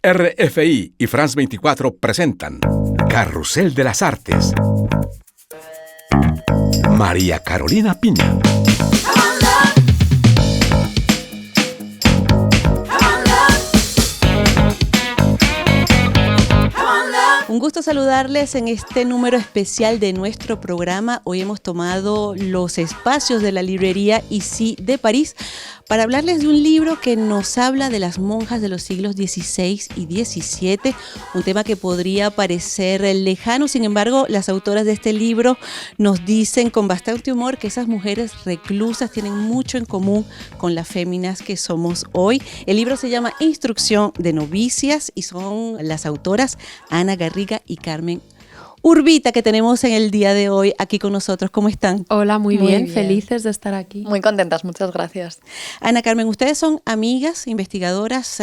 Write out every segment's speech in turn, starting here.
RFI y France 24 presentan Carrusel de las Artes. María Carolina Piña. Un gusto saludarles en este número especial de nuestro programa. Hoy hemos tomado los espacios de la librería Issy de París para hablarles de un libro que nos habla de las monjas de los siglos XVI y XVII, un tema que podría parecer lejano. Sin embargo, las autoras de este libro nos dicen con bastante humor que esas mujeres reclusas tienen mucho en común con las féminas que somos hoy. El libro se llama Instrucción de novicias y son las autoras Ana Garriga y Carmen Urbita, que tenemos en el día de hoy aquí con nosotros. ¿Cómo están? Hola, muy bien, felices de estar aquí. Muy contentas, muchas gracias. Ana Carmen, ustedes son amigas, investigadoras,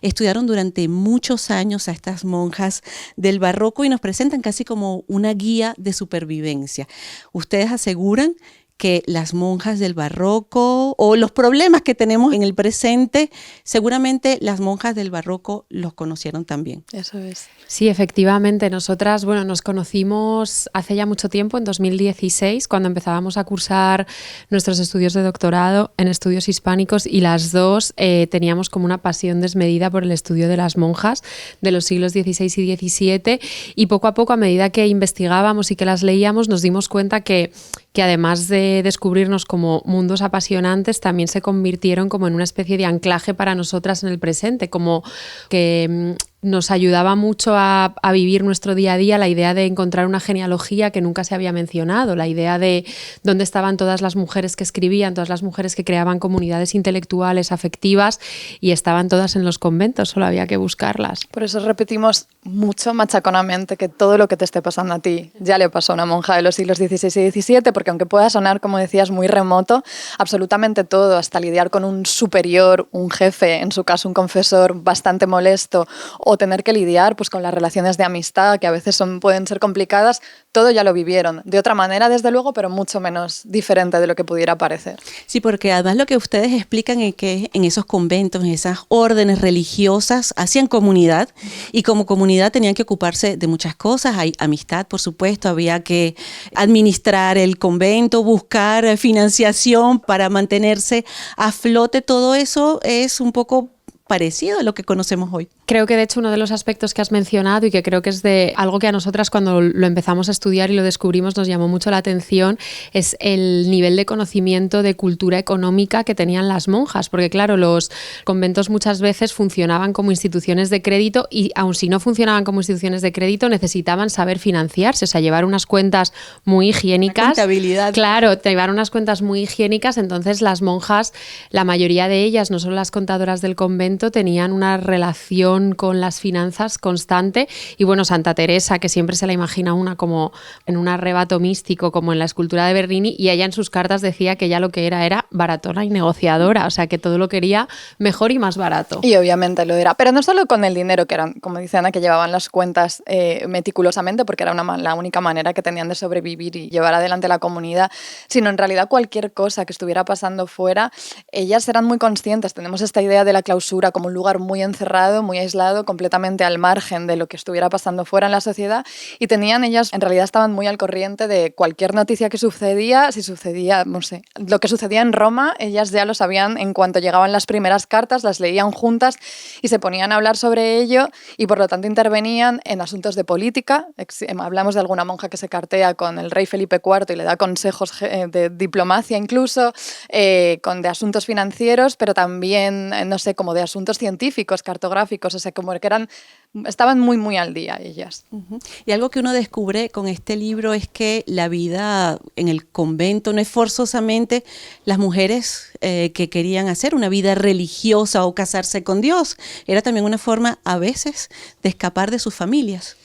estudiaron durante muchos años a estas monjas del barroco y nos presentan casi como una guía de supervivencia. Ustedes aseguran que las monjas del barroco o los problemas que tenemos en el presente, seguramente las monjas del barroco los conocieron también. Eso es. Sí, efectivamente. Nosotras, nos conocimos hace ya mucho tiempo, en 2016, cuando empezábamos a cursar nuestros estudios de doctorado en estudios hispánicos, y las dos teníamos como una pasión desmedida por el estudio de las monjas de los siglos XVI y XVII, y poco a poco, a medida que investigábamos y que las leíamos, nos dimos cuenta que además de descubrirnos como mundos apasionantes, también se convirtieron como en una especie de anclaje para nosotras en el presente, como que nos ayudaba mucho a vivir nuestro día a día la idea de encontrar una genealogía que nunca se había mencionado, la idea de dónde estaban todas las mujeres que escribían, todas las mujeres que creaban comunidades intelectuales, afectivas, y estaban todas en los conventos, solo había que buscarlas. Por eso repetimos mucho machaconamente que todo lo que te esté pasando a ti ya le pasó a una monja de los siglos XVI y XVII, porque aunque pueda sonar, como decías, muy remoto, absolutamente todo, hasta lidiar con un superior, un jefe, en su caso un confesor bastante molesto, o tener que lidiar pues, con las relaciones de amistad, que a veces pueden ser complicadas, todo ya lo vivieron. De otra manera, desde luego, pero mucho menos diferente de lo que pudiera parecer. Sí, porque además lo que ustedes explican es que en esos conventos, en esas órdenes religiosas, hacían comunidad, y como comunidad tenían que ocuparse de muchas cosas. Hay amistad, por supuesto, había que administrar el convento, buscar financiación para mantenerse a flote. Todo eso es un poco parecido a lo que conocemos hoy. Creo que de hecho uno de los aspectos que has mencionado y que creo que es de algo que a nosotras cuando lo empezamos a estudiar y lo descubrimos nos llamó mucho la atención es el nivel de conocimiento de cultura económica que tenían las monjas, porque claro, los conventos muchas veces funcionaban como instituciones de crédito y aun si no funcionaban como instituciones de crédito necesitaban saber financiarse, o sea, llevar unas cuentas muy higiénicas. La contabilidad. Claro, llevar unas cuentas muy higiénicas, entonces las monjas, la mayoría de ellas, no solo las contadoras del convento, tenían una relación con las finanzas constante. Y bueno, Santa Teresa, que siempre se la imagina una como en un arrebato místico, como en la escultura de Bernini, y ella en sus cartas decía que ella lo que era baratona y negociadora, o sea que todo lo quería mejor y más barato. Y obviamente lo era, pero no solo con el dinero, que eran, como dice Ana, que llevaban las cuentas meticulosamente, porque era la única manera que tenían de sobrevivir y llevar adelante la comunidad, sino en realidad cualquier cosa que estuviera pasando fuera, ellas eran muy conscientes. Tenemos esta idea de la clausura como un lugar muy encerrado, muy aislado, completamente al margen de lo que estuviera pasando fuera en la sociedad, y ellas en realidad estaban muy al corriente de cualquier noticia que sucedía. Si sucedía, no sé, lo que sucedía en Roma, ellas ya lo sabían en cuanto llegaban las primeras cartas, las leían juntas y se ponían a hablar sobre ello, y por lo tanto intervenían en asuntos de política. Hablamos de alguna monja que se cartea con el rey Felipe IV y le da consejos de diplomacia incluso, de asuntos financieros, pero también, no sé, como de asuntos científicos, cartográficos, o sea, como que estaban muy, muy al día ellas. Uh-huh. Y algo que uno descubre con este libro es que la vida en el convento no es forzosamente las mujeres que querían hacer una vida religiosa o casarse con Dios. Era también una forma, a veces, de escapar de sus familias.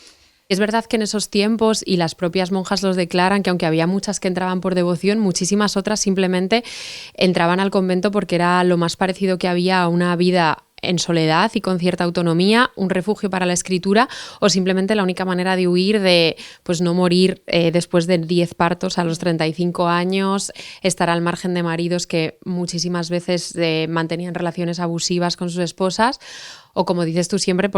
Es verdad que en esos tiempos, y las propias monjas los declaran, que aunque había muchas que entraban por devoción, muchísimas otras simplemente entraban al convento porque era lo más parecido que había a una vida en soledad y con cierta autonomía, un refugio para la escritura o simplemente la única manera de huir de pues no morir después de 10 partos a los 35 años, estar al margen de maridos que muchísimas veces mantenían relaciones abusivas con sus esposas, o como dices tú siempre,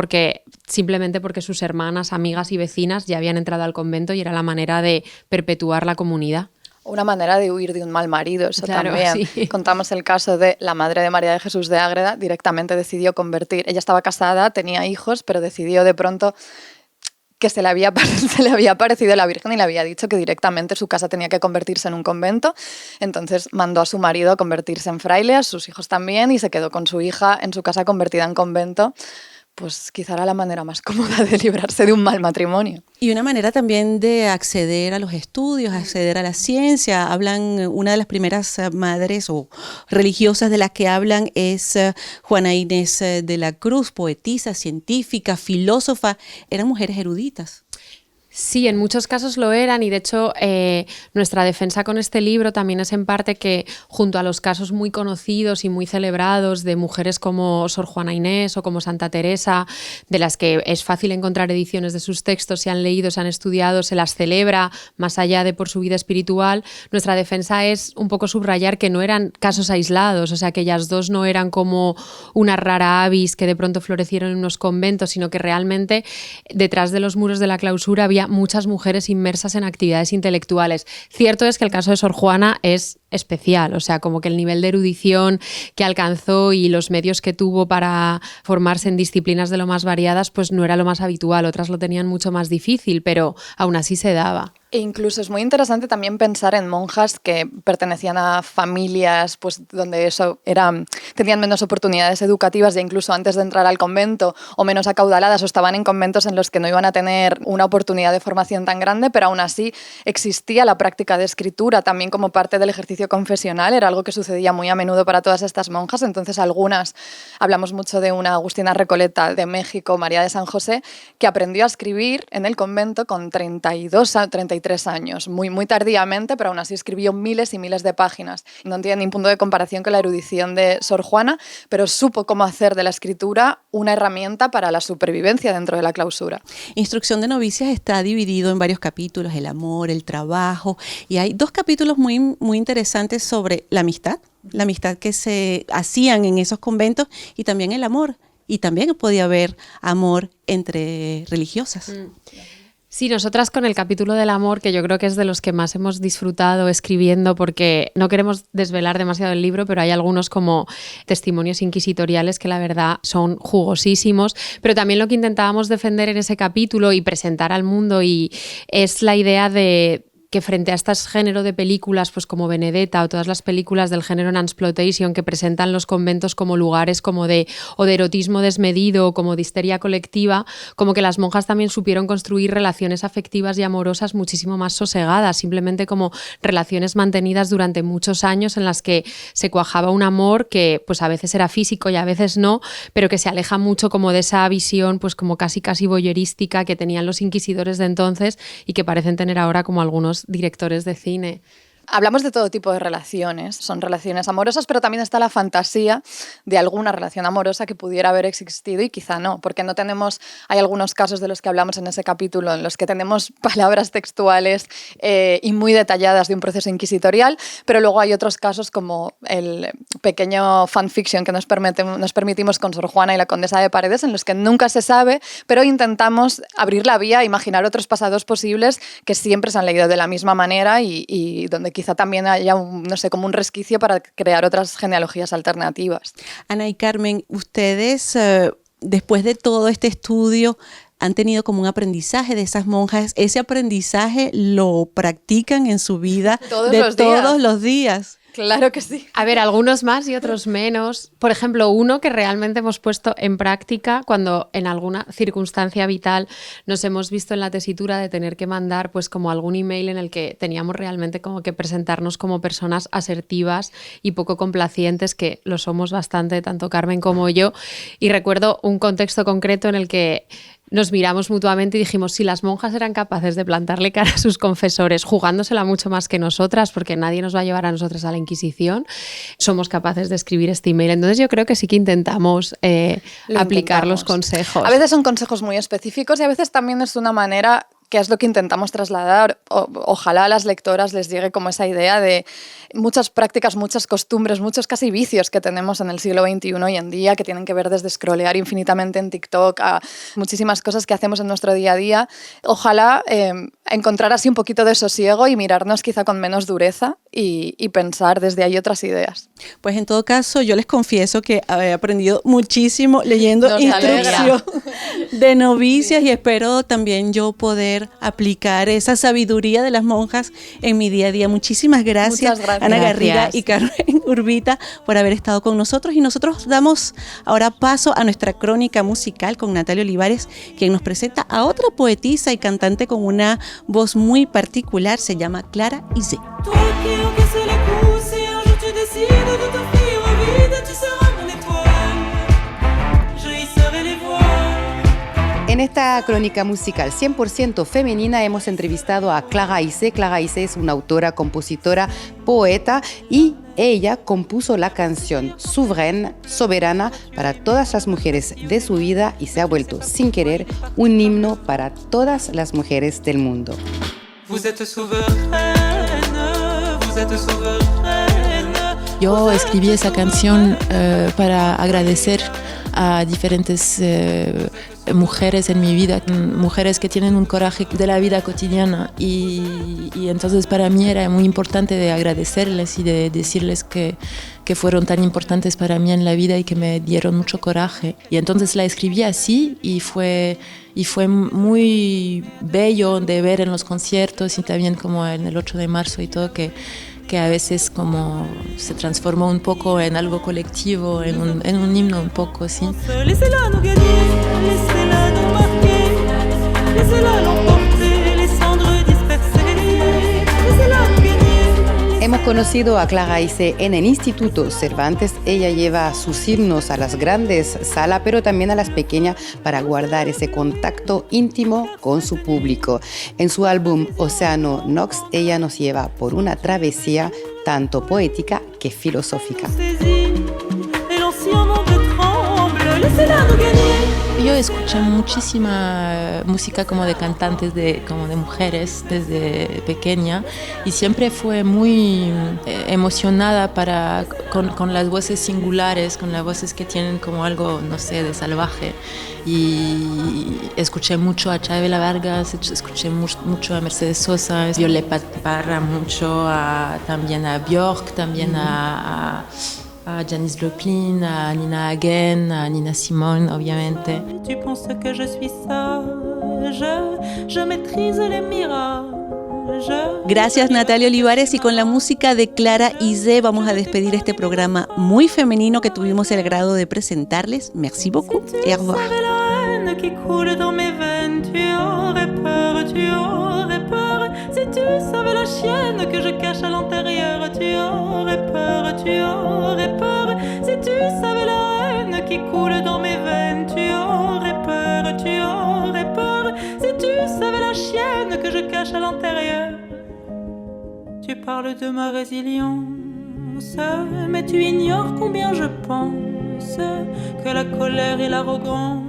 simplemente porque sus hermanas, amigas y vecinas ya habían entrado al convento y era la manera de perpetuar la comunidad. Una manera de huir de un mal marido, eso claro, también. Sí. Contamos el caso de la madre de María de Jesús de Ágreda, directamente decidió ella estaba casada, tenía hijos, pero decidió de pronto que se le había aparecido la Virgen y le había dicho que directamente su casa tenía que convertirse en un convento. Entonces mandó a su marido a convertirse en fraile, a sus hijos también, y se quedó con su hija en su casa convertida en convento. Pues quizá era la manera más cómoda de librarse de un mal matrimonio. Y una manera también de acceder a los estudios, acceder a la ciencia. Una de las primeras madres o religiosas de las que hablan es Juana Inés de la Cruz, poetisa, científica, filósofa. Eran mujeres eruditas. Sí, en muchos casos lo eran y de hecho nuestra defensa con este libro también es en parte que junto a los casos muy conocidos y muy celebrados de mujeres como Sor Juana Inés o como Santa Teresa, de las que es fácil encontrar ediciones de sus textos, se han leído, se han estudiado, se las celebra más allá de por su vida espiritual, nuestra defensa es un poco subrayar que no eran casos aislados, o sea que ellas dos no eran como una rara avis que de pronto florecieron en unos conventos, sino que realmente detrás de los muros de la clausura había muchas mujeres inmersas en actividades intelectuales. Cierto es que el caso de Sor Juana es especial, o sea, como que el nivel de erudición que alcanzó y los medios que tuvo para formarse en disciplinas de lo más variadas, pues no era lo más habitual, otras lo tenían mucho más difícil, pero aún así se daba. E incluso es muy interesante también pensar en monjas que pertenecían a familias pues, donde tenían menos oportunidades educativas, ya incluso antes de entrar al convento, o menos acaudaladas, o estaban en conventos en los que no iban a tener una oportunidad de formación tan grande, pero aún así existía la práctica de escritura también como parte del ejercicio confesional, era algo que sucedía muy a menudo para todas estas monjas. Entonces hablamos mucho de una Agustina Recoleta de México, María de San José, que aprendió a escribir en el convento con 33 años, muy, muy tardíamente, pero aún así escribió miles y miles de páginas. No tiene ni punto de comparación con la erudición de Sor Juana, pero supo cómo hacer de la escritura una herramienta para la supervivencia dentro de la clausura. Instrucción de novicias está dividido en varios capítulos, el amor, el trabajo, y hay 2 capítulos muy, muy interesantes sobre la amistad que se hacían en esos conventos y también el amor, y también podía haber amor entre religiosas. Sí, nosotras con el capítulo del amor, que yo creo que es de los que más hemos disfrutado escribiendo, porque no queremos desvelar demasiado el libro, pero hay algunos como testimonios inquisitoriales que la verdad son jugosísimos, pero también lo que intentábamos defender en ese capítulo y presentar al mundo y es la idea de que frente a este género de películas pues como Benedetta o todas las películas del género Nunsploitation que presentan los conventos como lugares como de erotismo desmedido o como de histeria colectiva, como que las monjas también supieron construir relaciones afectivas y amorosas muchísimo más sosegadas, simplemente como relaciones mantenidas durante muchos años en las que se cuajaba un amor que pues a veces era físico y a veces no, pero que se aleja mucho como de esa visión pues como casi voyeurística que tenían los inquisidores de entonces y que parecen tener ahora como algunos directores de cine. Hablamos de todo tipo de relaciones, son relaciones amorosas, pero también está la fantasía de alguna relación amorosa que pudiera haber existido y quizá no, porque hay algunos casos de los que hablamos en ese capítulo en los que tenemos palabras textuales y muy detalladas de un proceso inquisitorial, pero luego hay otros casos como el pequeño fanfiction que nos permitimos con Sor Juana y la Condesa de Paredes, en los que nunca se sabe, pero intentamos abrir la vía, imaginar otros pasados posibles que siempre se han leído de la misma manera y donde quizá también haya como un resquicio para crear otras genealogías alternativas. Ana y Carmen, ustedes después de todo este estudio han tenido como un aprendizaje de esas monjas. ¿Ese aprendizaje lo practican en su vida todos los días? Claro que sí. A ver, algunos más y otros menos. Por ejemplo, uno que realmente hemos puesto en práctica cuando en alguna circunstancia vital nos hemos visto en la tesitura de tener que mandar pues como algún email en el que teníamos realmente como que presentarnos como personas asertivas y poco complacientes, que lo somos bastante, tanto Carmen como yo. Y recuerdo un contexto concreto en el que nos miramos mutuamente y dijimos, si las monjas eran capaces de plantarle cara a sus confesores, jugándosela mucho más que nosotras, porque nadie nos va a llevar a nosotras a la Inquisición, somos capaces de escribir este email. Entonces yo creo que sí que intentamos aplicar los consejos. A veces son consejos muy específicos y a veces también es una manera que es lo que intentamos trasladar. Ojalá a las lectoras les llegue como esa idea de muchas prácticas, muchas costumbres, muchos casi vicios que tenemos en el siglo XXI hoy en día, que tienen que ver desde scrollear infinitamente en TikTok a muchísimas cosas que hacemos en nuestro día a día. Ojalá encontrar así un poquito de sosiego y mirarnos quizá con menos dureza y pensar desde ahí otras ideas. Pues en todo caso, yo les confieso que he aprendido muchísimo leyendo instrucción de novicias y espero también yo poder aplicar esa sabiduría de las monjas en mi día a día. Muchísimas gracias, Ana Garriga y Carmen Urbita, por haber estado con nosotros. Y nosotros damos ahora paso a nuestra crónica musical con Natalia Olivares, quien nos presenta a otra poetisa y cantante con una voz muy particular. Se llama Clara Isé. En esta crónica musical 100% femenina hemos entrevistado a Clara Isé. Clara Isé es una autora, compositora, poeta y ella compuso la canción Soberana para todas las mujeres de su vida y se ha vuelto sin querer un himno para todas las mujeres del mundo. Yo escribí esa canción para agradecer a diferentes mujeres en mi vida, mujeres que tienen un coraje de la vida cotidiana y entonces para mí era muy importante de agradecerles y de decirles que fueron tan importantes para mí en la vida y que me dieron mucho coraje. Y entonces la escribí así y fue muy bello de ver en los conciertos y también como en el 8 de marzo y todo que a veces como se transformó un poco en algo colectivo, en un himno un poco, ¿sí? Hemos conocido a Clara Isé en el Instituto Cervantes. Ella lleva sus himnos a las grandes salas, pero también a las pequeñas para guardar ese contacto íntimo con su público. En su álbum Océano Nox, ella nos lleva por una travesía tanto poética que filosófica. Yo escuché muchísima música como de cantantes, como de mujeres desde pequeña y siempre fue muy emocionada con las voces singulares, con las voces que tienen como algo, no sé, de salvaje. Y escuché mucho a Chabela Vargas, escuché mucho a Mercedes Sosa, Violeta Parra mucho, también a Björk, también a Janis Joplin, a Nina Hagen, a Nina Simone, obviamente. Tu penses que je suis sage, je maîtrise les mirages. Gracias, Natalia Olivares, y con la música de Clara Isé vamos a despedir este programa muy femenino que tuvimos el agrado de presentarles. Merci beaucoup et au revoir. Qui coule dans mes veines, tu aurais peur. Si tu savais la chienne que je cache à l'intérieur, tu aurais peur. Si tu savais la haine qui coule dans mes veines, tu aurais peur. Si tu savais la chienne que je cache à l'intérieur. Tu parles de ma résilience, mais tu ignores combien je pense que la colère et l'arrogance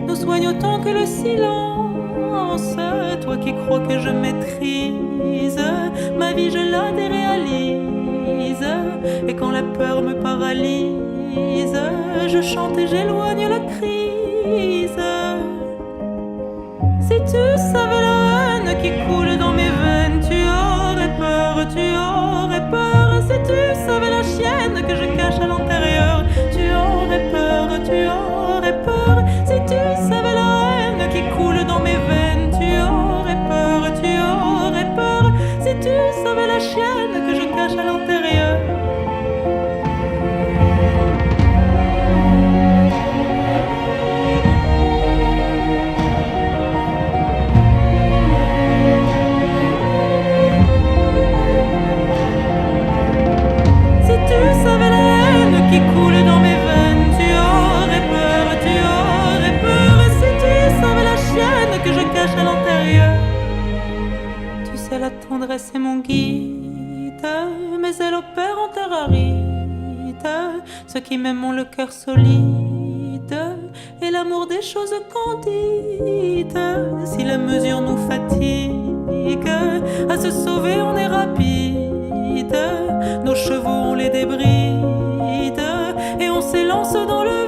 nous soignent autant que le silence. Toi qui crois que je maîtrise ma vie, je la déréalise. Et quand la peur me paralyse, je chante et j'éloigne la crise. Si tu savais la haine qui coule dans mes veines, tu aurais peur. Si tu savais la chienne que je cache à l'intérieur, tu aurais peur. Si tu savais la haine qui coule dans mes veines, tu aurais peur. Si tu savais la chienne que je cache à l'intérieur. Si tu savais la haine qui coule dans mes veines, tu aurais peur. ceux qui m'aiment ont le cœur solide et l'amour des choses candides. Si la mesure nous fatigue, à se sauver on est rapide. Nos chevaux on les débride et on s'élance dans le